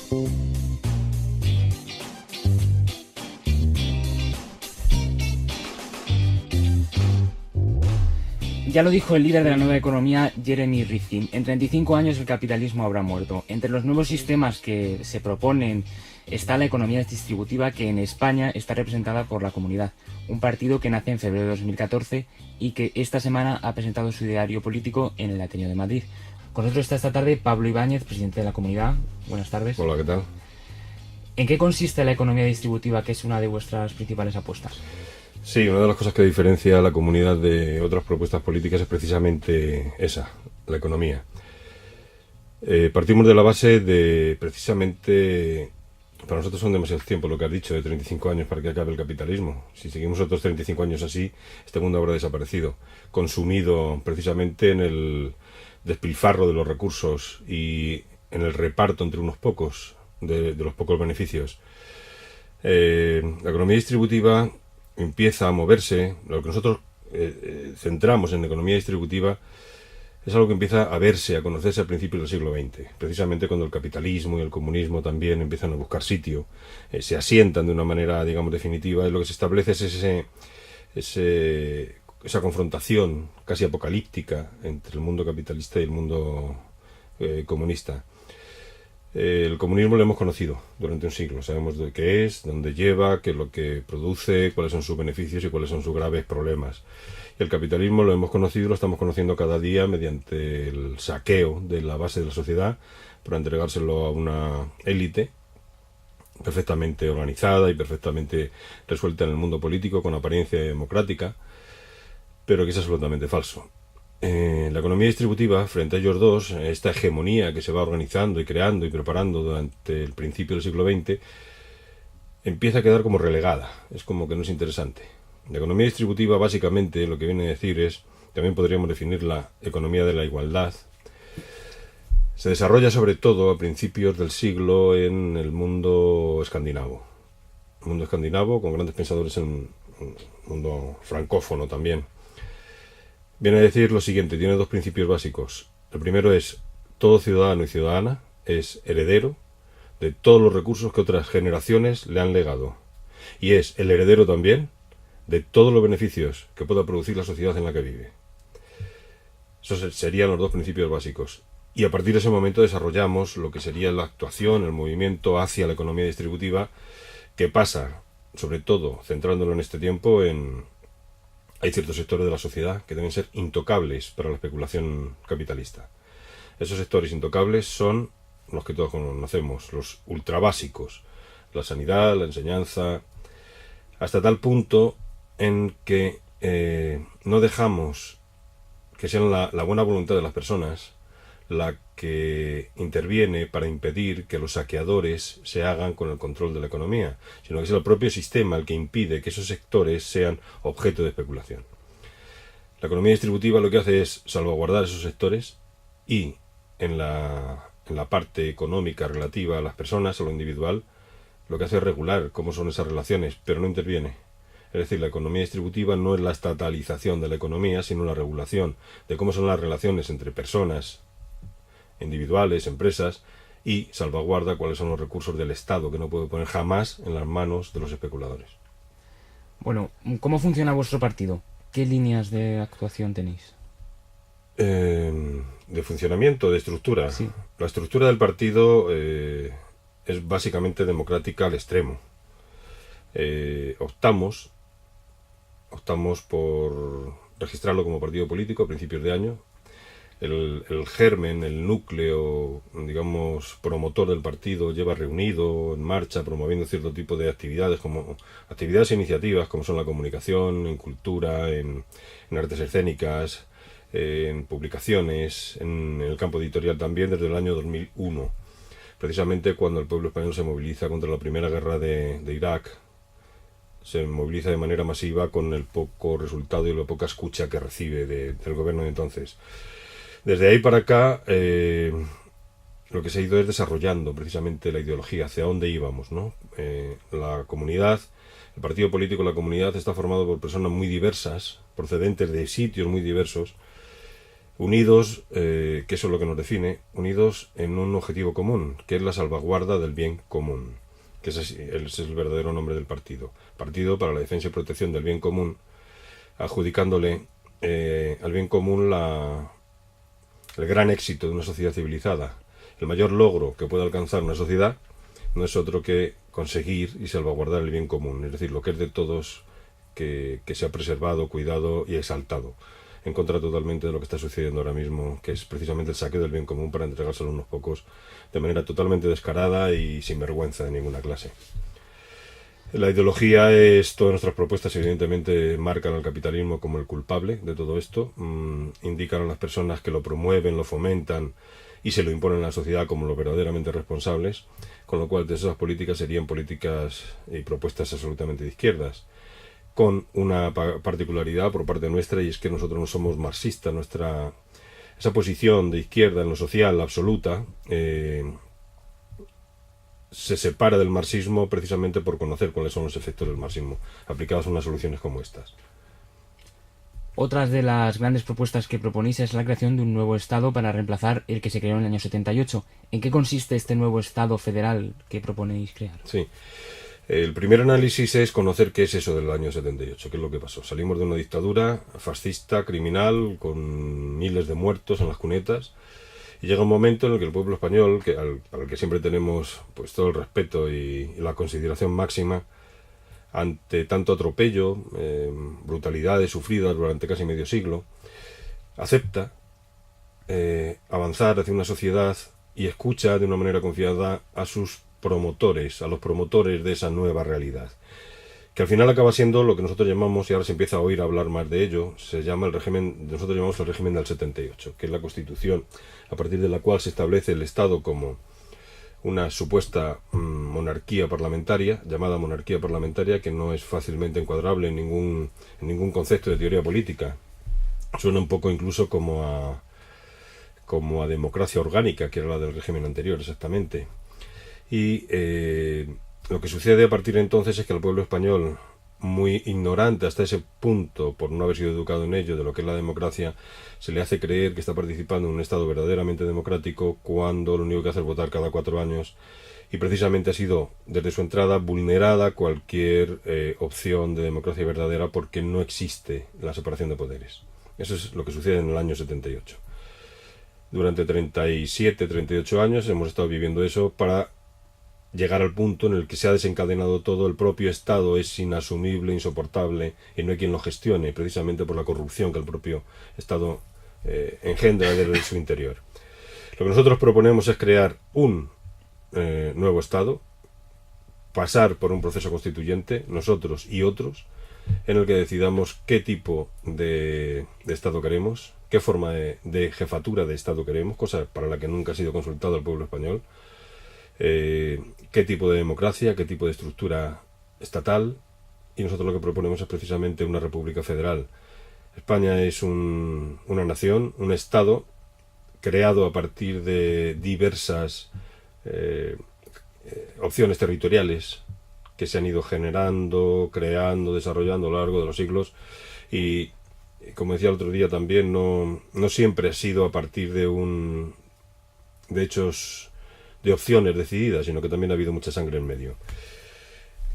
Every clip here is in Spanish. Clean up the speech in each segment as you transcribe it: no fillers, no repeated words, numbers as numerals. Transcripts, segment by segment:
Ya lo dijo el líder de la nueva economía, Jeremy Rifkin. En 35 años el capitalismo habrá muerto. Entre los nuevos sistemas que se proponen está la economía distributiva, que en España está representada por La Comunidad, un partido que nace en febrero de 2014 y que esta semana ha presentado su ideario político en el Ateneo de Madrid. Con nosotros está esta tarde Pablo Ibáñez, presidente de La Comunidad. Buenas tardes. Hola, ¿qué tal? ¿En qué consiste la economía distributiva, que es una de vuestras principales apuestas? Sí, una de las cosas que diferencia a La Comunidad de otras propuestas políticas es precisamente esa, la economía. Partimos de la base de, precisamente, para nosotros son demasiado tiempo lo que has dicho, de 35 años para que acabe el capitalismo. Si seguimos otros 35 años así, este mundo habrá desaparecido, consumido precisamente en el despilfarro de los recursos y en el reparto entre unos pocos de los pocos beneficios. La economía distributiva empieza a moverse. Lo que nosotros centramos en economía distributiva es algo que empieza a verse, a conocerse a principios del siglo XX, precisamente cuando el capitalismo y el comunismo también empiezan a buscar sitio, se asientan de una manera, digamos, definitiva, y lo que se establece es esa confrontación casi apocalíptica entre el mundo capitalista y el mundo comunista. El comunismo lo hemos conocido durante un siglo, sabemos de qué es, dónde lleva, qué es lo que produce, cuáles son sus beneficios y cuáles son sus graves problemas. Y el capitalismo lo hemos conocido y lo estamos conociendo cada día mediante el saqueo de la base de la sociedad para entregárselo a una élite perfectamente organizada y perfectamente resuelta en el mundo político con apariencia democrática, pero que es absolutamente falso. La economía distributiva, frente a ellos dos, esta hegemonía que se va organizando y creando y preparando durante el principio del siglo XX, empieza a quedar como relegada, es como que no es interesante. La economía distributiva básicamente lo que viene a decir es, también podríamos definir la economía de la igualdad, se desarrolla sobre todo a principios del siglo en el mundo escandinavo. El mundo escandinavo con grandes pensadores en el mundo francófono también. Viene a decir lo siguiente, tiene dos principios básicos. El primero es, todo ciudadano y ciudadana es heredero de todos los recursos que otras generaciones le han legado. Y es el heredero también de todos los beneficios que pueda producir la sociedad en la que vive. Esos serían los dos principios básicos. Y a partir de ese momento desarrollamos lo que sería la actuación, el movimiento hacia la economía distributiva, que pasa, sobre todo, centrándolo en este tiempo, hay ciertos sectores de la sociedad que deben ser intocables para la especulación capitalista. Esos sectores intocables son los que todos conocemos, los ultrabásicos, la sanidad, la enseñanza, hasta tal punto en que no dejamos que sean la buena voluntad de las personas la que interviene para impedir que los saqueadores se hagan con el control de la economía, sino que es el propio sistema el que impide que esos sectores sean objeto de especulación. La economía distributiva lo que hace es salvaguardar esos sectores y en la parte económica relativa a las personas, a lo individual, lo que hace es regular cómo son esas relaciones, pero no interviene. Es decir, la economía distributiva no es la estatalización de la economía, sino la regulación de cómo son las relaciones entre personas individuales, empresas, y salvaguarda cuáles son los recursos del Estado, que no puede poner jamás en las manos de los especuladores. Bueno, ¿cómo funciona vuestro partido? ¿Qué líneas de actuación tenéis? De funcionamiento, de estructura. Sí. La estructura del partido es básicamente democrática al extremo. Optamos por registrarlo como partido político a principios de año. El germen, el núcleo, digamos, promotor del partido lleva reunido, en marcha, promoviendo cierto tipo de actividades, como actividades e iniciativas, como son la comunicación, en cultura, en artes escénicas, en publicaciones, en el campo editorial también, desde el año 2001. Precisamente cuando el pueblo español se moviliza contra la primera guerra de Irak, se moviliza de manera masiva con el poco resultado y la poca escucha que recibe del gobierno de entonces. Desde ahí para acá, lo que se ha ido es desarrollando precisamente la ideología, hacia dónde íbamos, ¿no? La comunidad, el partido político, la comunidad está formado por personas muy diversas, procedentes de sitios muy diversos, unidos, que eso es lo que nos define, unidos en un objetivo común, que es la salvaguarda del bien común, que ese es el verdadero nombre del partido. Partido para la defensa y protección del bien común, adjudicándole al bien común el gran éxito de una sociedad civilizada. El mayor logro que puede alcanzar una sociedad no es otro que conseguir y salvaguardar el bien común, es decir, lo que es de todos, que se ha preservado, cuidado y exaltado, en contra totalmente de lo que está sucediendo ahora mismo, que es precisamente el saqueo del bien común para entregárselo a unos pocos de manera totalmente descarada y sin vergüenza de ninguna clase. La ideología es, todas nuestras propuestas evidentemente marcan al capitalismo como el culpable de todo esto, indican a las personas que lo promueven, lo fomentan y se lo imponen a la sociedad como los verdaderamente responsables, con lo cual de esas políticas serían políticas y propuestas absolutamente de izquierdas, con una particularidad por parte nuestra, y es que nosotros no somos marxistas. Esa posición de izquierda en lo social absoluta se separa del marxismo precisamente por conocer cuáles son los efectos del marxismo aplicados a unas soluciones como estas. Otras de las grandes propuestas que proponéis es la creación de un nuevo Estado para reemplazar el que se creó en el año 78. ¿En qué consiste este nuevo Estado federal que proponéis crear? Sí. El primer análisis es conocer qué es eso del año 78, qué es lo que pasó. Salimos de una dictadura fascista, criminal, con miles de muertos en las cunetas, y llega un momento en el que el pueblo español, para el que siempre tenemos pues todo el respeto y la consideración máxima, ante tanto atropello, brutalidades sufridas durante casi medio siglo, acepta avanzar hacia una sociedad y escucha de una manera confiada a sus promotores, a los promotores de esa nueva realidad, que al final acaba siendo lo que nosotros llamamos, y ahora se empieza a oír hablar más de ello, se llama el régimen, nosotros llamamos el régimen del 78, que es la constitución a partir de la cual se establece el Estado como una supuesta monarquía parlamentaria, llamada monarquía parlamentaria, que no es fácilmente encuadrable en ningún concepto de teoría política. Suena un poco incluso como a democracia orgánica, que era la del régimen anterior, exactamente. Y lo que sucede a partir de entonces es que al pueblo español, muy ignorante hasta ese punto, por no haber sido educado en ello, de lo que es la democracia, se le hace creer que está participando en un Estado verdaderamente democrático, cuando lo único que hace es votar cada 4 años, y precisamente ha sido, desde su entrada, vulnerada cualquier opción de democracia verdadera, porque no existe la separación de poderes. Eso es lo que sucede en el año 78. Durante 37, 38 años hemos estado viviendo eso para llegar al punto en el que se ha desencadenado todo. El propio Estado es inasumible, insoportable, y no hay quien lo gestione, precisamente por la corrupción que el propio Estado engendra desde su interior. Lo que nosotros proponemos es crear un nuevo Estado, pasar por un proceso constituyente, nosotros y otros, en el que decidamos qué tipo de Estado queremos, qué forma de jefatura de Estado queremos, cosa para la que nunca ha sido consultado el pueblo español, qué tipo de democracia, qué tipo de estructura estatal, y nosotros lo que proponemos es precisamente una república federal. España es una nación, un Estado creado a partir de diversas opciones territoriales que se han ido generando, creando, desarrollando a lo largo de los siglos, y como decía el otro día también, no siempre ha sido a partir de hechos, de opciones decididas, sino que también ha habido mucha sangre en medio.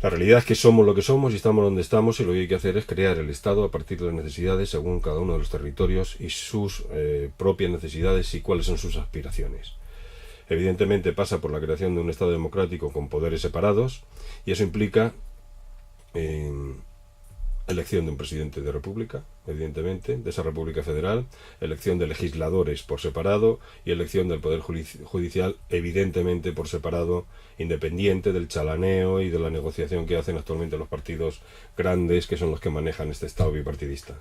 La realidad es que somos lo que somos y estamos donde estamos, y lo que hay que hacer es crear el Estado a partir de las necesidades según cada uno de los territorios y sus propias necesidades y cuáles son sus aspiraciones. Evidentemente pasa por la creación de un Estado democrático con poderes separados, y eso implica elección de un presidente de república, evidentemente, de esa república federal, elección de legisladores por separado y elección del poder judicial, evidentemente por separado, independiente del chalaneo y de la negociación que hacen actualmente los partidos grandes, que son los que manejan este Estado bipartidista.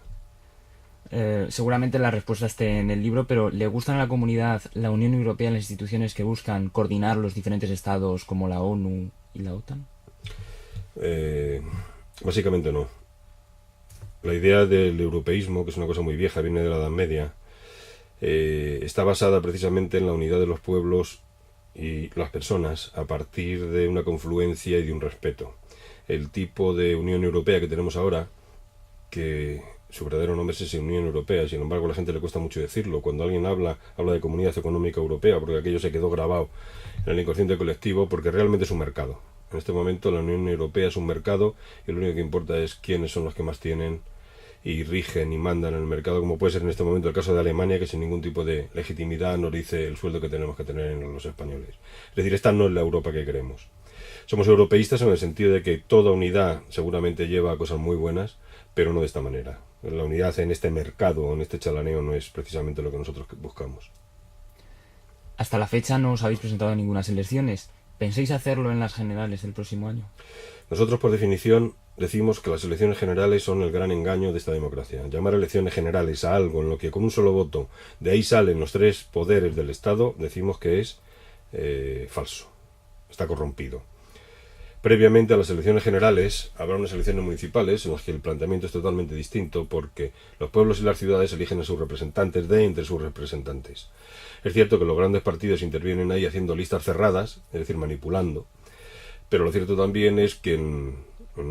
Seguramente la respuesta esté en el libro, pero ¿le gustan a la comunidad la Unión Europea y las instituciones que buscan coordinar los diferentes estados como la ONU y la OTAN? Básicamente no. La idea del europeísmo, que es una cosa muy vieja, viene de la Edad Media, está basada precisamente en la unidad de los pueblos y las personas a partir de una confluencia y de un respeto. El tipo de Unión Europea que tenemos ahora, que su verdadero nombre es Unión Europea. Sin embargo, a la gente le cuesta mucho decirlo. Cuando alguien habla de Comunidad Económica Europea, porque aquello se quedó grabado en el inconsciente colectivo, porque realmente es un mercado. En este momento la Unión Europea es un mercado y lo único que importa es quiénes son los que más tienen y rigen y mandan en el mercado, como puede ser en este momento el caso de Alemania, que sin ningún tipo de legitimidad nos dice el sueldo que tenemos que tener en los españoles. Es decir, esta no es la Europa que queremos. Somos europeístas en el sentido de que toda unidad seguramente lleva a cosas muy buenas, pero no de esta manera. La unidad en este mercado, en este chalaneo, no es precisamente lo que nosotros buscamos. Hasta la fecha no os habéis presentado en ninguna elecciones. ¿Pensáis hacerlo en las generales del próximo año? Nosotros, por definición, decimos que las elecciones generales son el gran engaño de esta democracia. Llamar elecciones generales a algo en lo que con un solo voto de ahí salen los tres poderes del Estado, decimos que es falso. Está corrompido. Previamente a las elecciones generales habrá unas elecciones municipales en las que el planteamiento es totalmente distinto, porque los pueblos y las ciudades eligen a sus representantes de entre sus representantes. Es cierto que los grandes partidos intervienen ahí haciendo listas cerradas, es decir, manipulando, pero lo cierto también es que en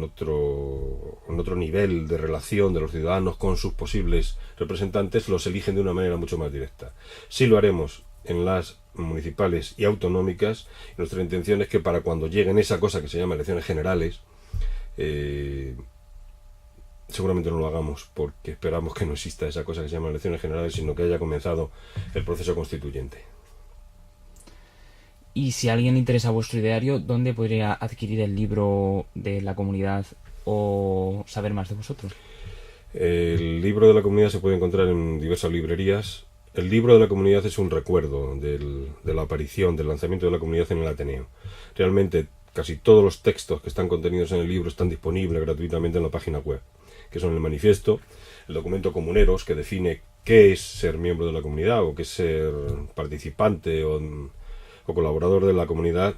otro nivel de relación de los ciudadanos con sus posibles representantes los eligen de una manera mucho más directa. Sí lo haremos en las municipales y autonómicas, y nuestra intención es que para cuando lleguen esa cosa que se llama elecciones generales, seguramente no lo hagamos, porque esperamos que no exista esa cosa que se llama elecciones generales, sino que haya comenzado el proceso constituyente. Y si a alguien le interesa vuestro ideario, ¿dónde podría adquirir el libro de la comunidad o saber más de vosotros? El libro de la comunidad se puede encontrar en diversas librerías. El libro de la comunidad es un recuerdo de la aparición, del lanzamiento de la comunidad en el Ateneo. Realmente casi todos los textos que están contenidos en el libro están disponibles gratuitamente en la página web, que son el manifiesto, el documento Comuneros, que define qué es ser miembro de la comunidad o qué es ser participante o colaborador de la comunidad,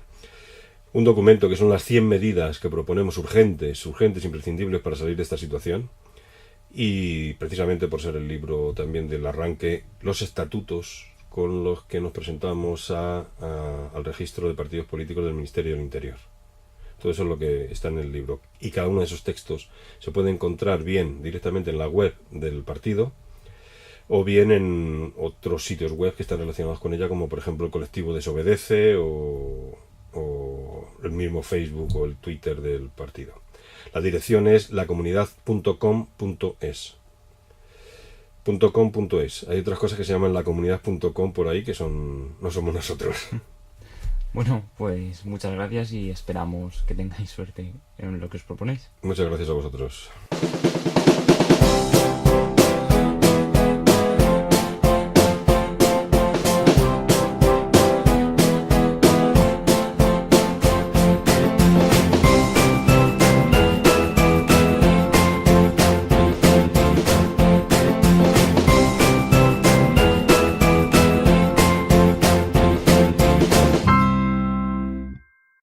un documento que son las 100 medidas que proponemos urgentes, imprescindibles para salir de esta situación, y precisamente por ser el libro también del arranque, los estatutos con los que nos presentamos al registro de partidos políticos del Ministerio del Interior. Todo eso es lo que está en el libro, y cada uno de esos textos se puede encontrar bien directamente en la web del partido, o bien en otros sitios web que están relacionados con ella, como por ejemplo el colectivo Desobedece o el mismo Facebook o el Twitter del partido. La dirección es lacomunidad.com.es. .com.es. Hay otras cosas que se llaman lacomunidad.com por ahí que no somos nosotros. Bueno, pues muchas gracias y esperamos que tengáis suerte en lo que os proponéis. Muchas gracias a vosotros.